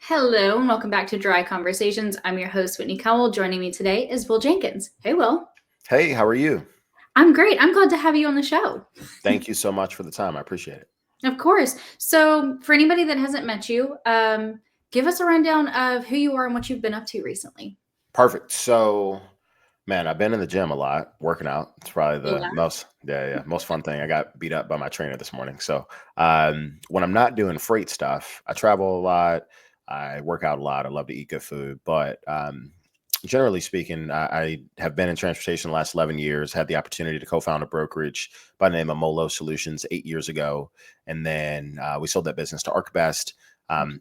Hello and welcome back to Dry Conversations. I'm your host, Whitney Cowell. Joining me today is Will Jenkins. Hey, Will. Hey, how are you? I'm great. I'm glad to have you on the show. Thank you so much for the time. I appreciate it. Of course. So, for anybody that hasn't met you, give us a rundown of who you are and what you've been up to recently. Perfect. So, man, I've been in the gym a lot, working out. It's probably the Yeah. most fun thing. I got beat up by my trainer this morning. So, when I'm not doing freight stuff, I travel a lot. I work out a lot. I love to eat good food, but generally speaking, I have been in transportation the last 11 years, had the opportunity to co-found a brokerage by the name of Molo Solutions 8 years ago. And then we sold that business to ArcBest.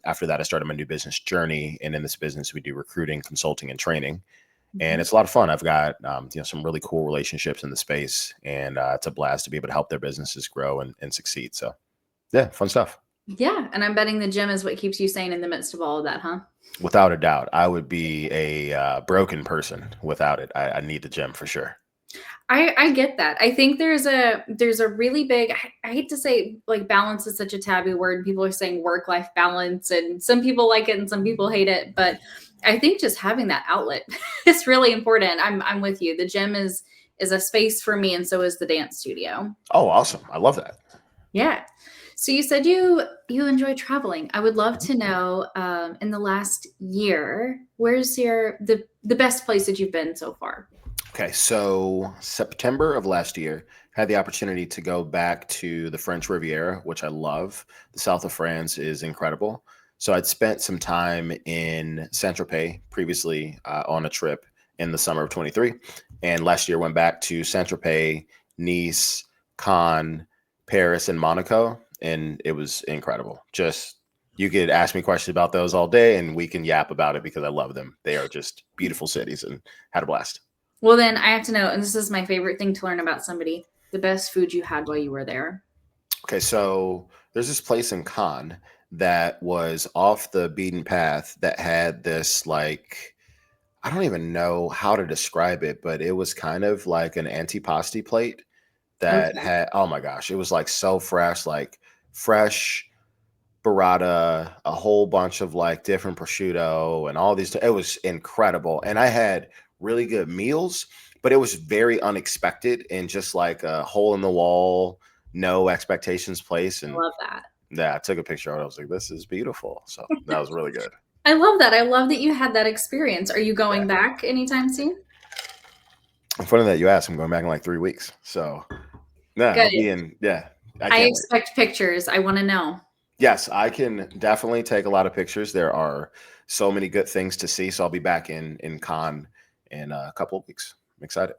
After that, I started my new business journey. And in this business, we do recruiting, consulting, and training. And Mhm. it's a lot of fun. I've got some really cool relationships in the space, and it's a blast to be able to help their businesses grow and succeed. So yeah, fun stuff. Yeah. And I'm betting the gym is what keeps you sane in the midst of all of that, huh? Without a doubt, I would be a broken person without it. I need the gym for sure. I get that. I think there's a really big I hate to say like balance is such a taboo word. People are saying work life balance, and some people like it and some people hate it. But I think just having that outlet is really important. I'm with you. The gym is a space for me, and so is the dance studio. Oh, awesome! I love that. Yeah. So you said you enjoy traveling. I would love to know in the last year, where's the best place that you've been so far? Okay, so September of last year, had the opportunity to go back to the French Riviera, which I love. The south of France is incredible. So I'd spent some time in Saint Tropez previously on a trip in the summer of 23, and last year went back to Saint Tropez, Nice, Cannes, Paris, and Monaco, and it was incredible. Just you could ask me questions about those all day, and we can yap about it because I love them. They are just beautiful cities, and had a blast. Well, then I have to know, and this is my favorite thing to learn about somebody, the best food you had while you were there. Okay, so there's this place in Cannes that was off the beaten path that had this like I don't even know how to describe it, but it was kind of like an antipasti plate that Okay. had oh my gosh, it was like so fresh, like fresh burrata, a whole bunch of like different prosciutto and all these. It was incredible, and I had really good meals, but it was very unexpected and just like a hole in the wall, no expectations place. I And love that. yeah, I took a picture of it. I was like, this is beautiful. So that was really good. I love that. I love that you had that experience. Are you Yeah. going back anytime soon? Funny that you asked. I'm going back in like 3 weeks. So yeah, I'll be Good. in. Yeah, I I can't wait. expect pictures. I want to know. Yes, I can definitely take a lot of pictures. There are so many good things to see. So I'll be back in Cannes in a couple of weeks. I'm excited.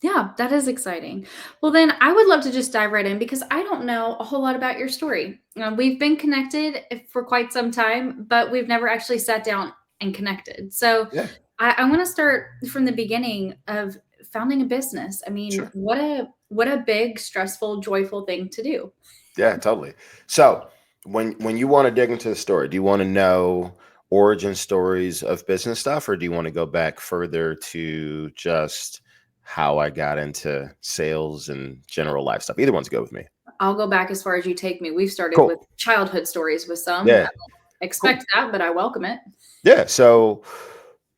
Yeah, that is exciting. Well, then I would love to just dive right in because I don't know a whole lot about your story. We've been connected for quite some time, but we've never actually sat down and connected. So Yeah, I want to start from the beginning of founding a business. I mean, sure. what a big, stressful, joyful thing to do. Yeah, totally. So when you want to dig into the story, do you want to know origin stories of business stuff, or do you want to go back further to just how I got into sales and general life stuff? Either one's good with me. I'll go back as far as you take me. We've started with Cool. childhood stories with some. I Yeah. don't Cool. expect that, but I welcome it. Yeah. So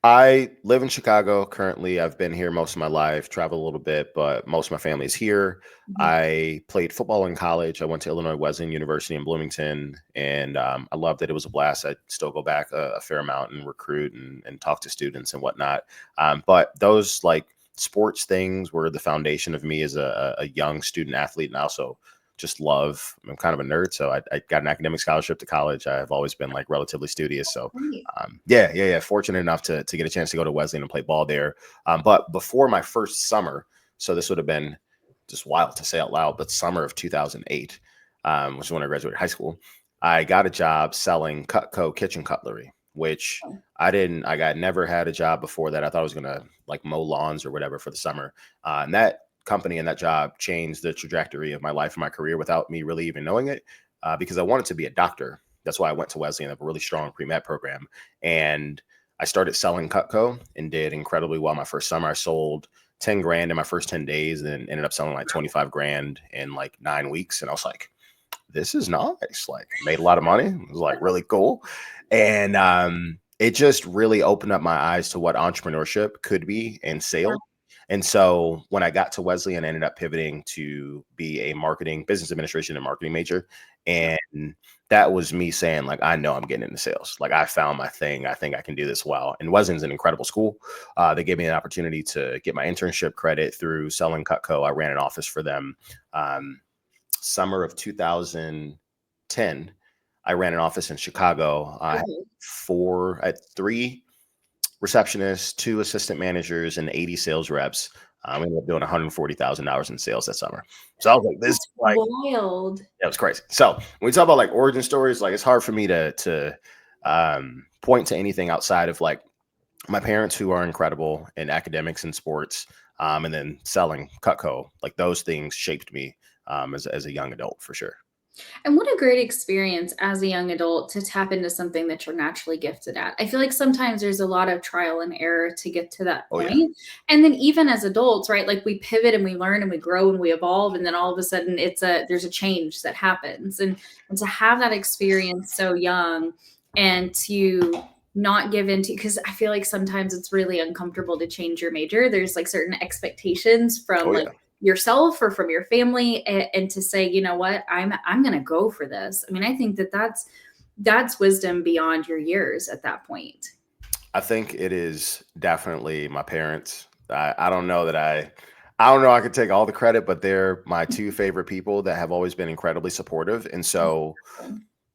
I live in Chicago currently. I've been here most of my life, travel a little bit, but most of my family is here. Mhm. I played football in college. I went to Illinois Wesleyan University in Bloomington, and I loved it. It was a blast. I still go back a fair amount and recruit and talk to students and whatnot. But those like sports things were the foundation of me as a young student athlete, and I also just love. I'm kind of a nerd, so I got an academic scholarship to college. I've always been like relatively studious, so Great. yeah. Fortunate enough to get a chance to go to Wesleyan and play ball there. But before my first summer, so this would have been just wild to say out loud, but summer of 2008, which is when I graduated high school, I got a job selling Cutco kitchen cutlery, which I got never had a job before that. I thought I was gonna like mow lawns or whatever for the summer, and that company and that job changed the trajectory of my life and my career without me really even knowing it, because I wanted to be a doctor. That's why I went to Wesleyan, have a really strong pre-med program. And I started selling Cutco and did incredibly well my first summer. I sold 10 grand in my first 10 days and ended up selling like 25 grand in like 9 weeks. And I was like, this is nice. Like made a lot of money. It was like really cool. And it just really opened up my eyes to what entrepreneurship could be and sales. And so when I got to Wesleyan, I ended up pivoting to be a marketing, business administration and marketing major. And that was me saying, like, I know I'm getting into sales. Like, I found my thing. I think I can do this well. And Wesleyan's an incredible school. They gave me an opportunity to get my internship credit through selling Cutco. I ran an office for them. Summer of 2010, I ran an office in Chicago. I had three receptionists, two assistant managers, and 80 sales reps. We ended up doing $140,000 in sales that summer. So I was like, this That's like wild. that was crazy. So when we talk about like origin stories, like it's hard for me to point to anything outside of like my parents who are incredible in academics and sports, and then selling Cutco. Like those things shaped me as a young adult for sure. And what a great experience as a young adult to tap into something that you're naturally gifted at. I feel like sometimes there's a lot of trial and error to get to that Oh yeah. point. And then even as adults, right? Like we pivot and we learn and we grow and we evolve and then all of a sudden there's a change that happens. And to have that experience so young and to not give into, because I feel like sometimes it's really uncomfortable to change your major. There's like certain expectations from Oh like yeah. yourself or from your family, and to say, you know what, I'm going to go for this. I mean, I think that that's wisdom beyond your years at that point. I think it is definitely my parents. I don't know that I don't know I could take all the credit, but they're my two favorite people that have always been incredibly supportive. And so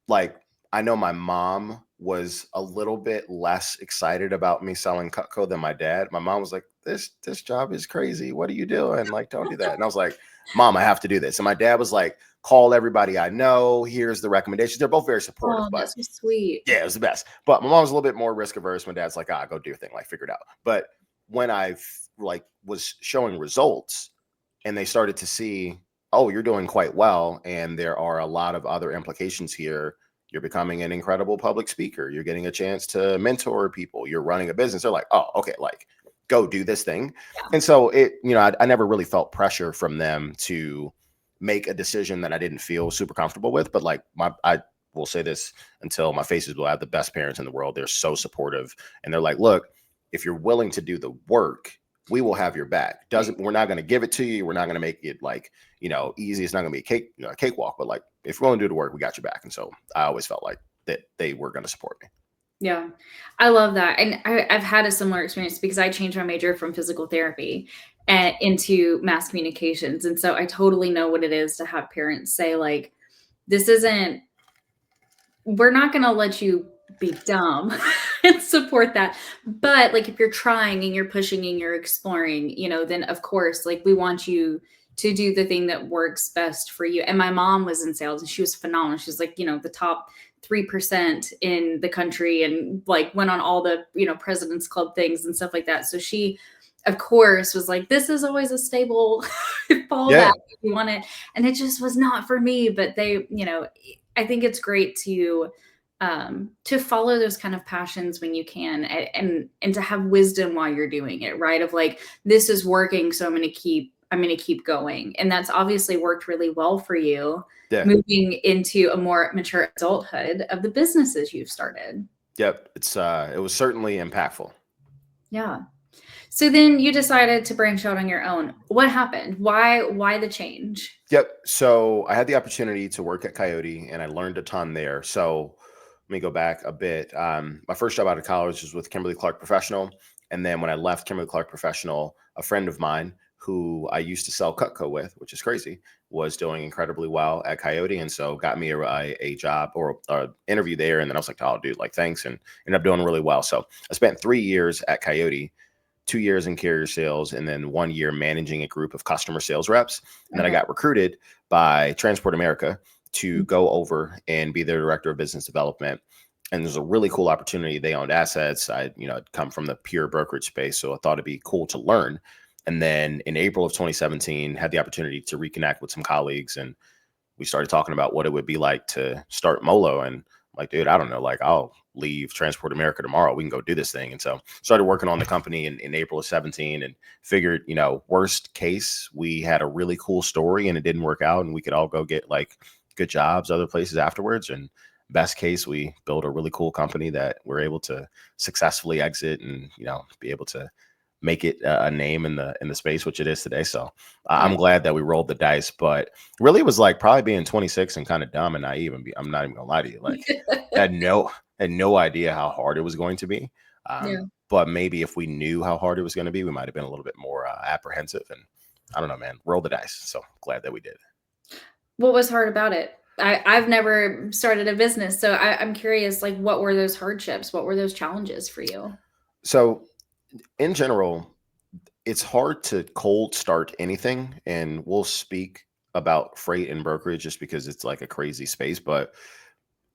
like I know my mom was a little bit less excited about me selling Cutco than my dad. My mom was like, this job is crazy. What are you doing? Like, don't do that. And I was like, Mom, I have to do this. And my dad was like, call everybody I know. Here's the recommendations. They're both very supportive, Oh, but that's so sweet. yeah, it was the best. But my mom's a little bit more risk averse. My dad's like, go do your thing, like figure it out. But when I like was showing results and they started to see, oh, you're doing quite well, and there are a lot of other implications here. You're becoming an incredible public speaker. You're getting a chance to mentor people. You're running a business. They're like, oh, okay, like go do this thing. Yeah. And so I never really felt pressure from them to make a decision that I didn't feel super comfortable with. But like I will say this until my face is blue. I have the best parents in the world. They're so supportive, and they're like, look, if you're willing to do the work, we will have your back. We're not going to give it to you. We're not going to make it like, easy. It's not going to be a cakewalk, but like, if you're willing to do the work, we got your back. And so I always felt like that they were going to support me. Yeah, I love that. And I've had a similar experience because I changed my major from physical therapy and into mass communications. And so I totally know what it is to have parents say, like, this isn't, we're not going to let you be dumb and support that. But like, if you're trying and you're pushing and you're exploring, then of course, like, we want you to do the thing that works best for you. And my mom was in sales and she was phenomenal. She's like, the top 3% in the country and like went on all the, President's Club things and stuff like that. So she, of course, was like, this is always a stable fallback Yeah. if you want it. And it just was not for me. But they, I think it's great to follow those kind of passions when you can, and to have wisdom while you're doing it, right? Of like, this is working, so I'm going to keep going. And that's obviously worked really well for you Yeah. moving into a more mature adulthood of the businesses you've started. Yep. It was certainly impactful. Yeah. So then you decided to branch out on your own. What happened? Why the change? Yep. So I had the opportunity to work at Coyote and I learned a ton there. So let me go back a bit. My first job out of college was with Kimberly Clark Professional. And then when I left Kimberly Clark Professional, a friend of mine who I used to sell Cutco with, which is crazy, was doing incredibly well at Coyote. And so got me a job or an interview there. And then I was like, oh, dude, like, thanks. And ended up doing really well. So I spent 3 years at Coyote, 2 years in carrier sales, and then 1 year managing a group of customer sales reps. And then I Okay. got recruited by Transport America to go over and be their director of business development. And there's a really cool opportunity. They owned assets. I'd come from the pure brokerage space, so I thought it'd be cool to learn. And then in April of 2017, had the opportunity to reconnect with some colleagues, and we started talking about what it would be like to start Molo. And I'm like, dude, I don't know, like I'll leave Transport America tomorrow. We can go do this thing. And so started working on the company in April of 17 and figured, worst case, we had a really cool story and it didn't work out and we could all go get like good jobs, other places afterwards. And Best case, we build a really cool company that we're able to successfully exit and, be able to make it a name in the space which it is today. So Yeah. I'm glad that we rolled the dice, but really it was like probably being 26 and kind of dumb and naive. And I'm not even gonna lie to you, like had no had no idea how hard it was going to be. Yeah. But maybe if we knew how hard it was going to be, we might have been a little bit more apprehensive. And I don't know, man, roll the dice. So glad that we did. What was hard about it? I've never started a business, so I'm curious, like, what were those hardships? What were those challenges for you? So in general, it's hard to cold start anything, and we'll speak about freight and brokerage just because it's like a crazy space. But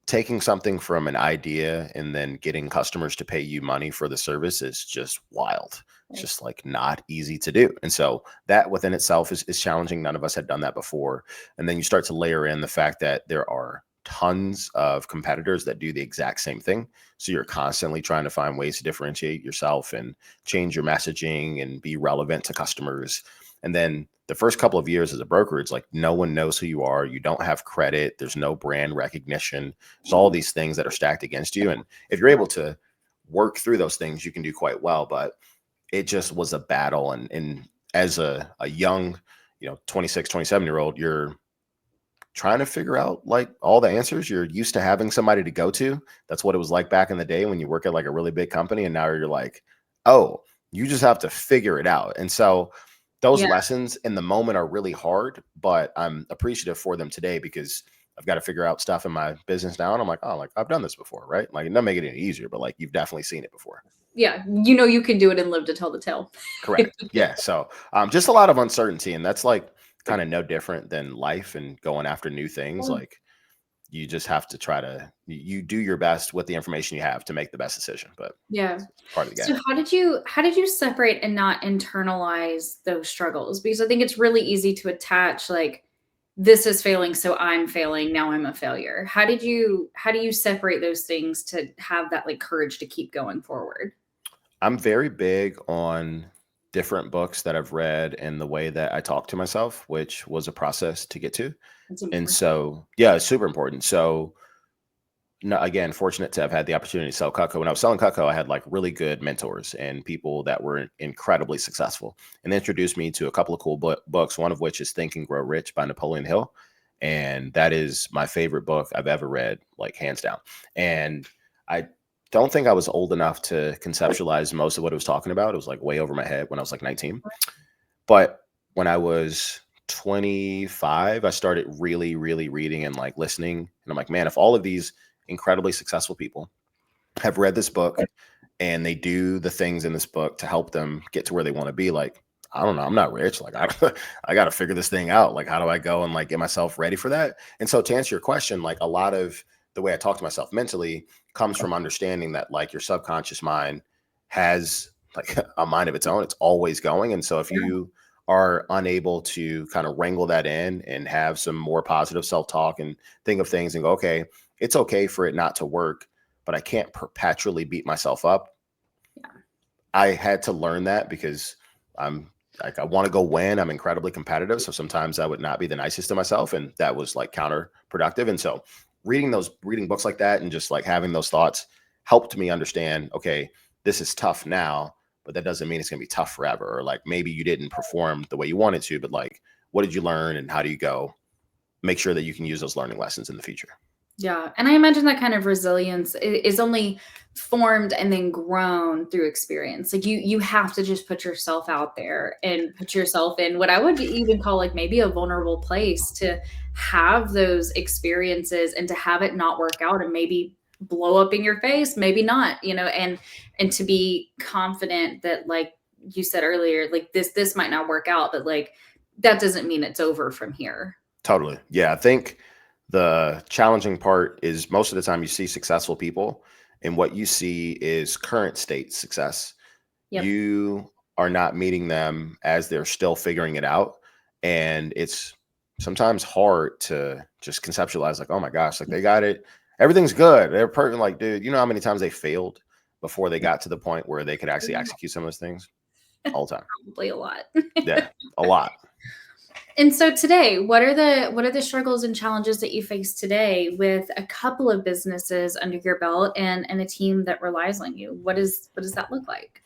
taking something from an idea and then getting customers to pay you money for the service is just wild. It's Right. just like not easy to do. And so that within itself is challenging. None of us had done that before. And then you start to layer in the fact that there are tons of competitors that do the exact same thing. So you're constantly trying to find ways to differentiate yourself and change your messaging and be relevant to customers. And then the first couple of years as a broker, it's like no one knows who you are. You don't have credit. There's no brand recognition. There's all these things that are stacked against you. And if you're able to work through those things, you can do quite well. But it just was a battle. And as a young, 26, 27 year old, you're trying to figure out like all the answers. You're used to having somebody to go to. That's what it was like back in the day when you work at like a really big company. And now you're like, oh, you just have to figure it out. And so those Yeah. lessons in the moment are really hard, but I'm appreciative for them today because I've got to figure out stuff in my business now. And I'm like, oh, like I've done this before, right? Like it doesn't make it any easier, but like you've definitely seen it before. Yeah, you know you can do it and live to tell the tale. Correct. Yeah. So just a lot of uncertainty. And that's like kind of no different than life and going after new things. Oh, Like you just have to try to you do your best with the information you have to make the best decision, but yeah. it's part of the So game. how did you separate and not internalize those struggles? Because I think it's really easy to attach, like, this is failing, so I'm failing, now I'm a failure. How do you separate those things to have that, like, courage to keep going forward? I'm very big on different books that I've read and the way that I talk to myself, which was a process to get to. That's And important. so yeah, it's super important. So no, again, fortunate to have had the opportunity to sell Cutco. When I was selling Cutco, I had like really good mentors and people that were incredibly successful, and they introduced me to a couple of cool books. One of which is Think and Grow Rich by Napoleon Hill, and that is my favorite book I've ever read, like hands down. And I don't think I was old enough to conceptualize most of what it was talking about. It was like way over my head when I was like 19. But when I was 25, I started really, really reading and like listening. And I'm like, man, if all of these incredibly successful people have read this book and they do the things in this book to help them get to where they want to be, like, I don't know, I'm not rich. Like, I got to figure this thing out. Like, how do I go and like get myself ready for that? And so, to answer your question, like, a lot of the way I talk to myself mentally comes from understanding that like your subconscious mind has like a mind of its own. It's always going. And so, if you are unable to kind of wrangle that in and have some more positive self talk and think of things and go, okay, it's okay for it not to work, but I can't perpetually beat myself up. I had to learn that because I'm like, I want to go win. I'm incredibly competitive. So sometimes I would not be the nicest to myself. And that was like counterproductive. And so reading books like that and just like having those thoughts helped me understand, okay, this is tough now, but that doesn't mean it's going to be tough forever. Or like maybe you didn't perform the way you wanted to, but like, what did you learn and how do you go make sure that you can use those learning lessons in the future? Yeah, and I imagine that kind of resilience is only formed and then grown through experience. Like you have to just put yourself out there and put yourself in what I would even call like maybe a vulnerable place to have those experiences and to have it not work out and maybe blow up in your face, maybe not, and to be confident that, like you said earlier, like this might not work out, but like that doesn't mean it's over from here. Totally. Yeah. I think the challenging part is most of the time you see successful people and what you see is current state success. Yep. You are not meeting them as they're still figuring it out. And it's sometimes hard to just conceptualize like, oh my gosh, like they got it. Everything's good. They're perfect. Like, dude, you know how many times they failed before they got to the point where they could actually execute some of those things all the time? Probably a lot. Yeah, a lot. And so today, what are the struggles and challenges that you face today with a couple of businesses under your belt and a team that relies on you? What does that look like?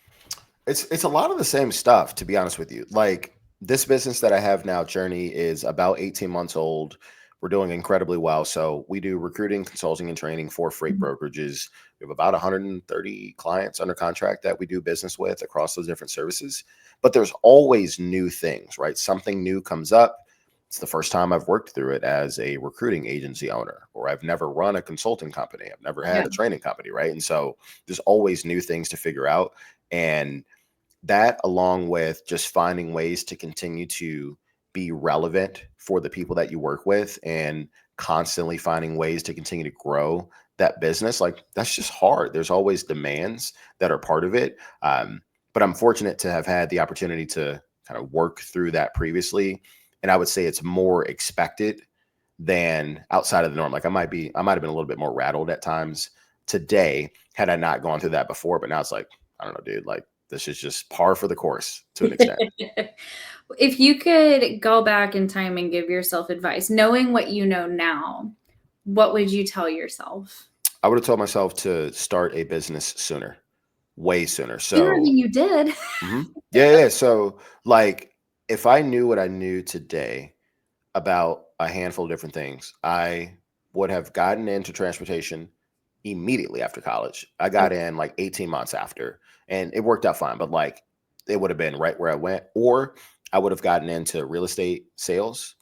It's a lot of the same stuff, to be honest with you. Like this business that I have now, Journey, is about 18 months old. We're doing incredibly well. So we do recruiting, consulting, and training for freight Mhm. brokerages. We have about 130 clients under contract that we do business with across those different services. But there's always new things, right? Something new comes up. It's the first time I've worked through it as a recruiting agency owner, or I've never run a consulting company. I've never Yeah. had a training company, right? And so there's always new things to figure out. And that, along with just finding ways to continue to be relevant for the people that you work with and constantly finding ways to continue to grow that business, like that's just hard. There's always demands that are part of it. But I'm fortunate to have had the opportunity to kind of work through that previously. And I would say it's more expected than outside of the norm. Like I might have been a little bit more rattled at times today had I not gone through that before. But now it's like, I don't know, dude, like this is just par for the course to an extent. If you could go back in time and give yourself advice, knowing what you know now, what would you tell yourself? I would have told myself to start a business sooner, way sooner. Sooner So, than you did. yeah. So, like, if I knew what I knew today about a handful of different things, I would have gotten into transportation immediately after college. I got Okay. in like 18 months after, and it worked out fine, but like, it would have been right where I went, or I would have gotten into real estate sales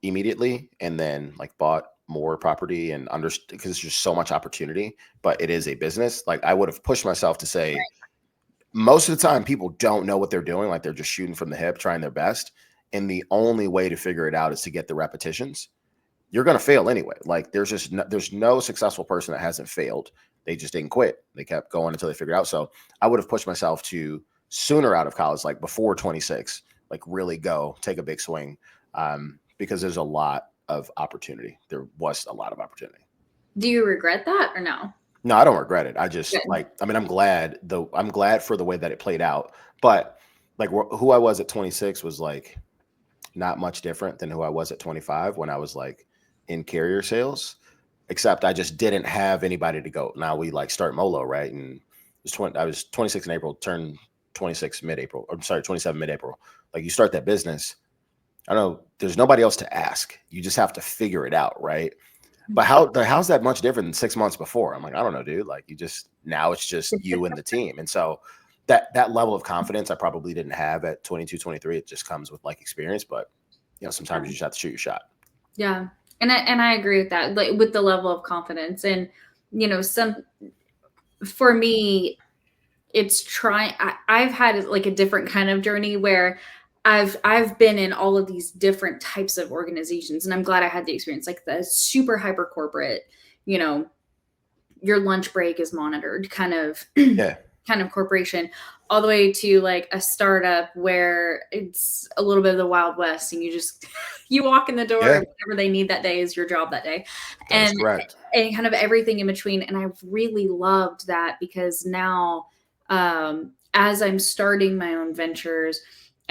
immediately and then like bought more property and understood because there's just so much opportunity, but it is a business. Like I would have pushed myself to say most of the time people don't know what they're doing, like they're just shooting from the hip, trying their best. And the only way to figure it out is to get the repetitions. You're going to fail anyway. Like there's no successful person that hasn't failed. They just didn't quit. They kept going until they figured out. So I would have pushed myself to sooner out of college, like before 26, like really go take a big swing, because there's a lot of opportunity. There was a lot of opportunity. Do you regret that or no? No, I don't regret it. I just Good. like, I mean, I'm glad for the way that it played out. But like who I was at 26 was like not much different than who I was at 25 when I was like in carrier sales, except I just didn't have anybody to go. Now we like start Molo, right? And I was 26 in April, turned 26 mid-April. I'm sorry, 27 mid-April. Like you start that business, I don't know, there's nobody else to ask. You just have to figure it out, right? But how's that much different than 6 months before? I'm like, I don't know, dude. Like you just now it's just you and the team. And so that level of confidence I probably didn't have at 22, 23. It just comes with like experience. But sometimes you just have to shoot your shot. Yeah. And I agree with that, like with the level of confidence. And some for me, it's trying I've had like a different kind of journey where I've been in all of these different types of organizations, and I'm glad I had the experience, like the super hyper corporate, you know, your lunch break is monitored kind of Yeah. kind of corporation, all the way to like a startup where it's a little bit of the wild west, and you just you walk in the door Yeah. and whatever they need that day is your job that day. That is and correct. and kind of everything in between. And I've really loved that because now, as I'm starting my own ventures,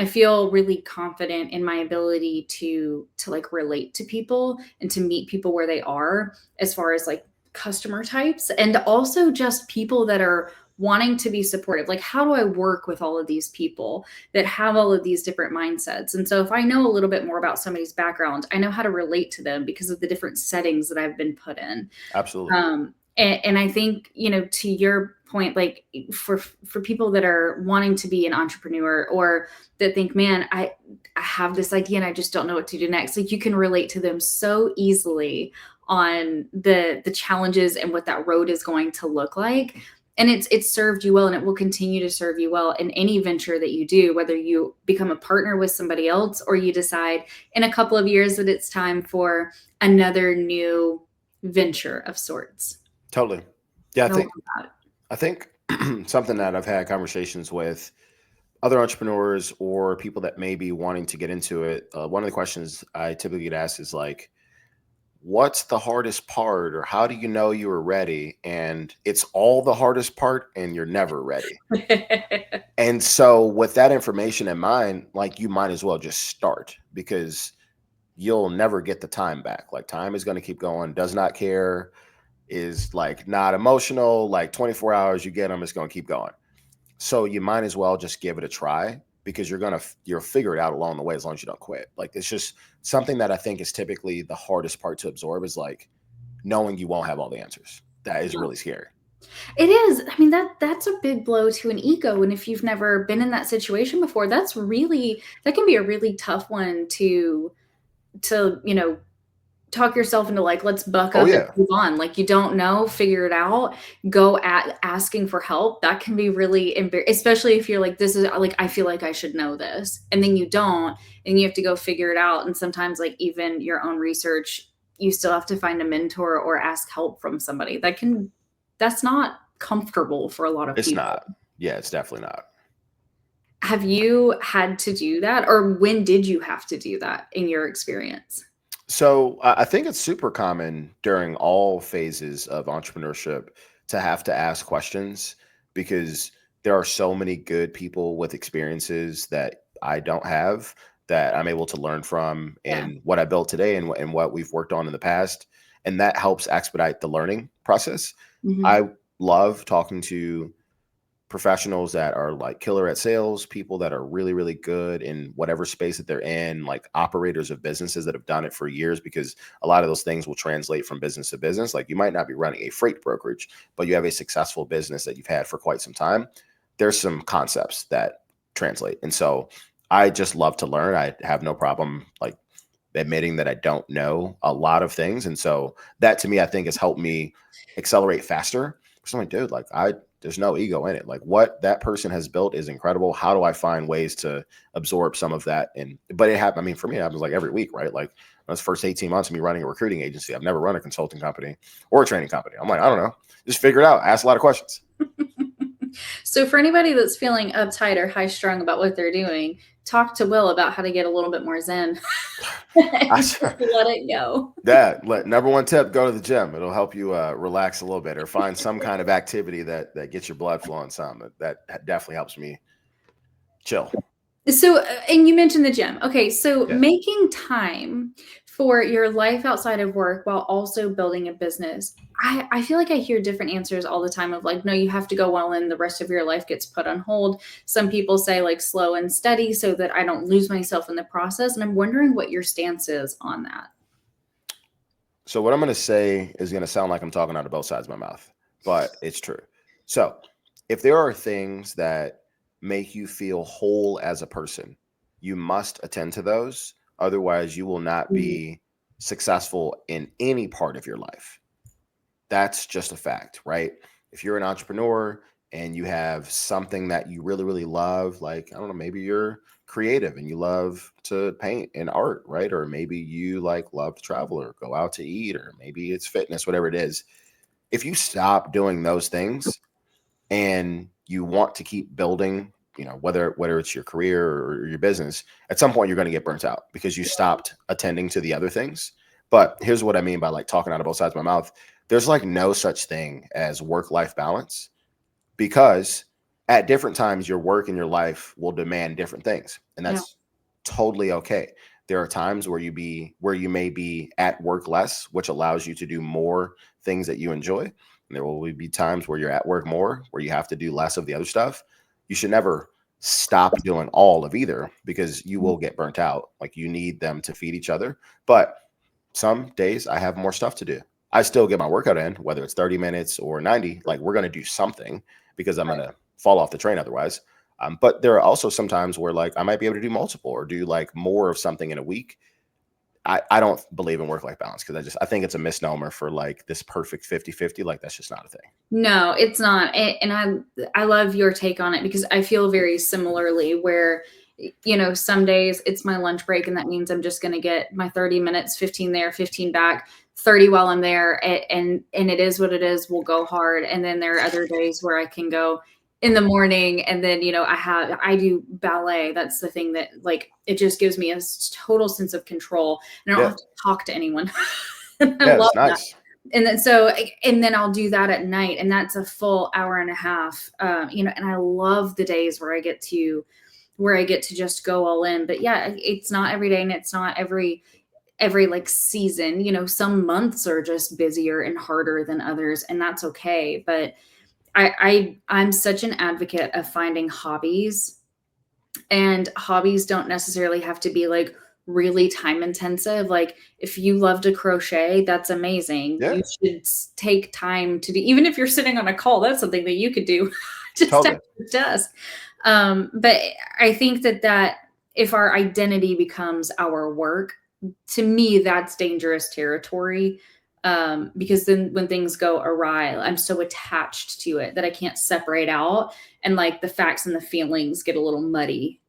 I feel really confident in my ability to like relate to people and to meet people where they are, as far as like customer types, and also just people that are wanting to be supportive. Like, how do I work with all of these people that have all of these different mindsets? And so if I know a little bit more about somebody's background, I know how to relate to them because of the different settings that I've been put in. Absolutely. And I think, to your point, like for people that are wanting to be an entrepreneur, or that think, man, I have this idea and I just don't know what to do next. Like, you can relate to them so easily on the challenges and what that road is going to look like. And it's served you well, and it will continue to serve you well in any venture that you do, whether you become a partner with somebody else or you decide in a couple of years that it's time for another new venture of sorts. Totally. Yeah, I love that. I think something that I've had conversations with other entrepreneurs or people that may be wanting to get into it. One of the questions I typically get asked is like, what's the hardest part, or how do you know you were ready? And it's all the hardest part and you're never ready. And so with that information in mind, like, you might as well just start, because you'll never get the time back. Like, time is going to keep going, does not care, is like not emotional. Like, 24 hours, you get them, it's going to keep going. So you might as well just give it a try, because you'll figure it out along the way, as long as you don't quit. Like, it's just something that I think is typically the hardest part to absorb, is like knowing you won't have all the answers. That is really scary. It is. I mean, that's a big blow to an ego, and if you've never been in that situation before, that can be a really tough one to, talk yourself into, like, let's buck Oh up and yeah. move on. Like, you don't know, figure it out, go at asking for help. That can be really especially if you're like, this is like, I feel like I should know this, and then you don't, and you have to go figure it out. And sometimes, like, even your own research, you still have to find a mentor or ask help from somebody. That's not comfortable for a lot of It's people. not. Yeah, it's definitely not. Have you had to do that, or when did you have to do that in your experience? So I think it's super common during all phases of entrepreneurship to have to ask questions, because there are so many good people with experiences that I don't have, that I'm able to learn from Yeah. in what I built today, and what we've worked on in the past. And that helps expedite the learning process. Mhm. I love talking to professionals that are like killer at sales, people that are really, really good in whatever space that they're in, like operators of businesses that have done it for years, because a lot of those things will translate from business to business. Like, you might not be running a freight brokerage, but you have a successful business that you've had for quite some time. There's some concepts that translate. And so I just love to learn. I have no problem like admitting that I don't know a lot of things. And so that, to me, I think has helped me accelerate faster. So I'm like, dude, like, there's no ego in it. Like, what that person has built is incredible. How do I find ways to absorb some of that? But it happened. I mean, for me, it happens like every week, right? Like, those first 18 months of me running a recruiting agency, I've never run a consulting company or a training company. I'm like, I don't know, just figure it out. Ask a lot of questions. So for anybody that's feeling uptight or high strung about what they're doing, talk to Will about how to get a little bit more zen I, and just let it go. number one tip: go to the gym. It'll help you relax a little bit, or find some kind of activity that gets your blood flowing. Some that definitely helps me chill. So, and you mentioned the gym. Okay, so Yeah. making time for your life outside of work while also building a business. I feel like I hear different answers all the time of like, no, you have to go all in, the rest of your life gets put on hold. Some people say like slow and steady so that I don't lose myself in the process. And I'm wondering what your stance is on that. So what I'm going to say is going to sound like I'm talking out of both sides of my mouth, but it's true. So if there are things that make you feel whole as a person, you must attend to those. Otherwise, you will not Mhm. be successful in any part of your life. That's just a fact, right? If you're an entrepreneur and you have something that you really, really love, like, I don't know, maybe you're creative and you love to paint and art, right? Or maybe you like love to travel or go out to eat, or maybe it's fitness, whatever it is. If you stop doing those things and you want to keep building, whether it's your career or your business, at some point you're going to get burnt out because you stopped attending to the other things. But here's what I mean by like talking out of both sides of my mouth: there's like no such thing as work life balance, because at different times your work and your life will demand different things, and Yeah. that's totally okay. There are times where you may be at work less, which allows you to do more things that you enjoy. And there will be times where you're at work more, where you have to do less of the other stuff. You should never stop doing all of either, because you will get burnt out. Like, you need them to feed each other. But some days I have more stuff to do. I still get my workout in, whether it's 30 minutes or 90. Like, we're going to do something, because I'm going to fall off the train otherwise. But there are also some times where like I might be able to do multiple or do like more of something in a week. I don't believe in work-life balance, because I think it's a misnomer for like this perfect 50-50. Like, that's just not a thing. No, it's not. And I love your take on it because I feel very similarly where some days it's my lunch break and that means I'm just going to get my 30 minutes, 15 there, 15 back, 30 while I'm there, and it is what it is. We'll go hard. And then there are other days where I can go in the morning, and then I do ballet. That's the thing that, like, it just gives me a total sense of control, and I don't Yeah. have to talk to anyone. I Yeah, love it's that. nice. And then so and then I'll do that at night, and that's a full hour and a half. And I love the days where I get to just go all in. But yeah, it's not every day, and it's not every like season. Some months are just busier and harder than others, and that's okay. But I'm such an advocate of finding hobbies, and hobbies don't necessarily have to be like really time intensive. Like if you love to crochet, that's amazing. Yeah, You should take time to do, even if you're sitting on a call, that's something that you could do just at totally. the desk. But I think that if our identity becomes our work, to me, that's dangerous territory. Because then when things go awry, I'm so attached to it that I can't separate out, and like the facts and the feelings get a little muddy.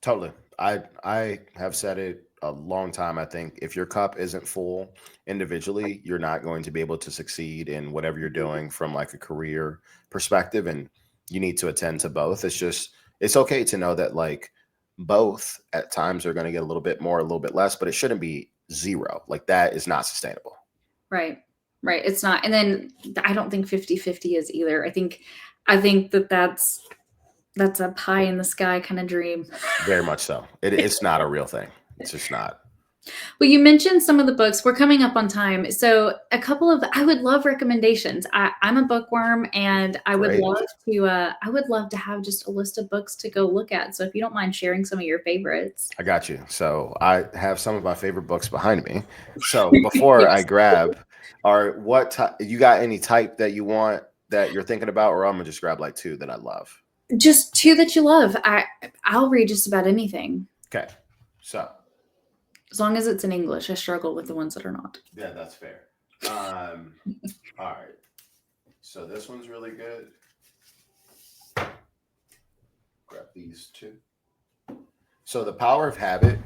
Totally. I have said it a long time. I think if your cup isn't full individually, you're not going to be able to succeed in whatever you're doing from like a career perspective, and you need to attend to both. It's okay to know that like both at times are going to get a little bit more, a little bit less, but it shouldn't be zero. Like that is not sustainable. Right. Right. It's not. And then I don't think 50-50 is either. I think that's a pie in the sky kind of dream. Very much so. It's not a real thing. It's just not. Well, you mentioned some of the books. We're coming up on time. So I would love recommendations. I'm a bookworm, and Great. I would love to have just a list of books to go look at. So if you don't mind sharing some of your favorites. I got you. So I have some of my favorite books behind me. So before I Yes. grab, you got any type that you want that you're thinking about, or I'm gonna just grab like two that I love. Just two that you love. I'll read just about anything. Okay. So As long as it's in English. I struggle with the ones that are not. yeah, that's fair. Um, all right. So this one's really good. Grab these two. So The Power of Habit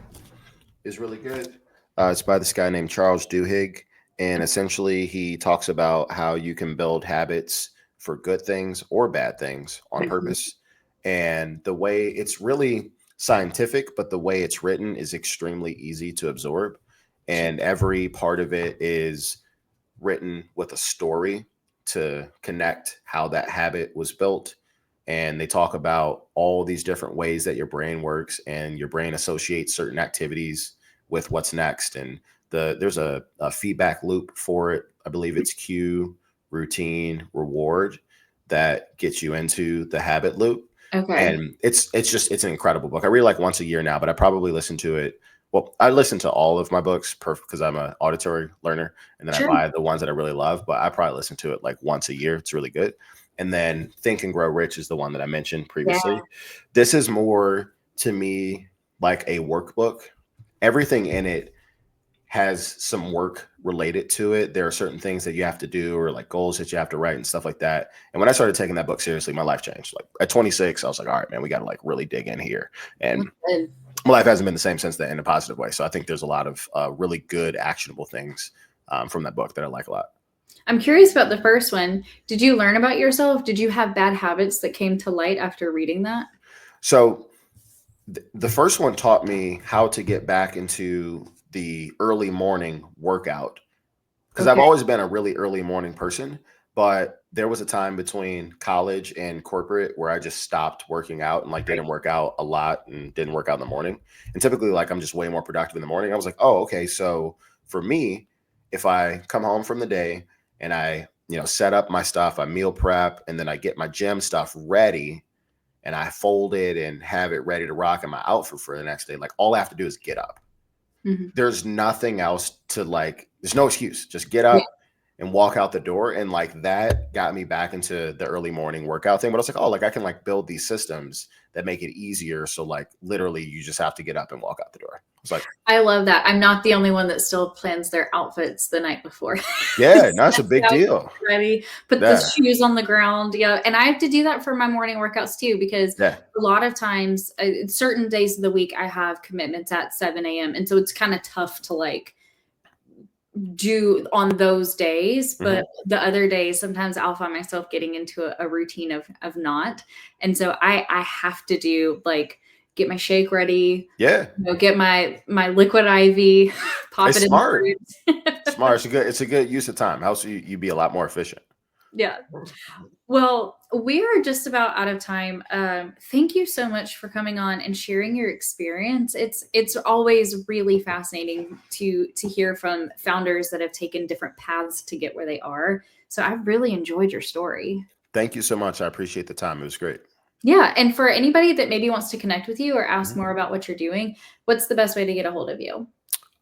is really good. It's by this guy named Charles Duhigg, and essentially he talks about how you can build habits for good things or bad things on Mhm. purpose. And the way it's really scientific, but the way it's written is extremely easy to absorb. Sure. And every part of it is written with a story to connect how that habit was built. And they talk about all these different ways that your brain works, and your brain associates certain activities with what's next. And there's a feedback loop for it. I believe it's cue, routine, reward that gets you into the habit loop. Okay. And it's an incredible book. I read like once a year now, but I probably listen to it. Well, I listen to all of my books because I'm an auditory learner, and then I Sure. buy the ones that I really love. But I probably listen to it like once a year. It's really good. And then Think and Grow Rich is the one that I mentioned Yeah. previously. This is more to me like a workbook. Everything in it has some work related to it. There are certain things that you have to do, or like goals that you have to write and stuff like that. And when I started taking that book seriously, my life changed. Like at 26, I was like, all right, man, we got to like really dig in here. And That's good. my life hasn't been the same since then in a positive way. So I think there's a lot of really good, actionable things from that book that I like a lot. I'm curious about the first one. Did you learn about yourself? Did you have bad habits that came to light after reading that? So the first one taught me how to get back into the early morning workout, because I've Okay. always been a really early morning person, but there was a time between college and corporate where I just stopped working out and like Right. didn't work out a lot and didn't work out in the morning. And typically like I'm just way more productive in the morning. I was like, "Oh, okay, so for me, if I come home from the day and I, set up my stuff, I meal prep, and then I get my gym stuff ready and I fold it and have it ready to rock in my outfit for the next day, like all I have to do is get up. Mhm. There's nothing else to like, there's no excuse. Just get Yeah. up and walk out the door. And like that got me back into the early morning workout thing. But I was like, oh, like I can like build these systems that make it easier. So like literally you just have to get up and walk out the door. It's like, I love that. I'm not the only one that still plans their outfits the night before. yeah, no, it's a Sets the big outfit deal. ready, put the Yeah. shoes on the ground. Yeah. And I have to do that for my morning workouts too, because Yeah. a lot of times, certain days of the week, I have commitments at 7 a.m. And so it's kind of tough to like do on those days. Hmm. But the other days, sometimes I'll find myself getting into a routine of not. And so I have to do like get my shake ready, Yeah. get my liquid IV, pop It's it in the smart. fridge. smart. It's a good use of time. Helps you be a lot more efficient. Yeah. Well, we are just about out of time. Thank you so much for coming on and sharing your experience. It's always really fascinating to hear from founders that have taken different paths to get where they are. So I really enjoyed your story. Thank you so much. I appreciate the time. It was great. Yeah, and for anybody that maybe wants to connect with you or ask Mhm. more about what you're doing, what's the best way to get a hold of you?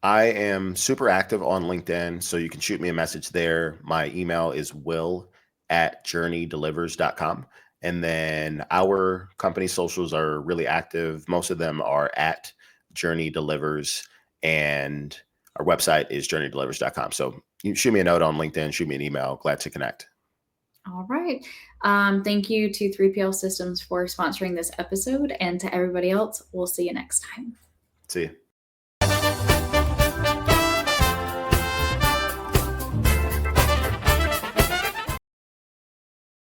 I am super active on LinkedIn, so you can shoot me a message there. My email is will@journeydelivers.com. And then our company socials are really active. Most of them are at Journey Delivers, and our website is journeydelivers.com. So you shoot me a note on LinkedIn, shoot me an email. Glad to connect. All right. Thank you to 3PL Systems for sponsoring this episode, and to everybody else, we'll see you next time. See you.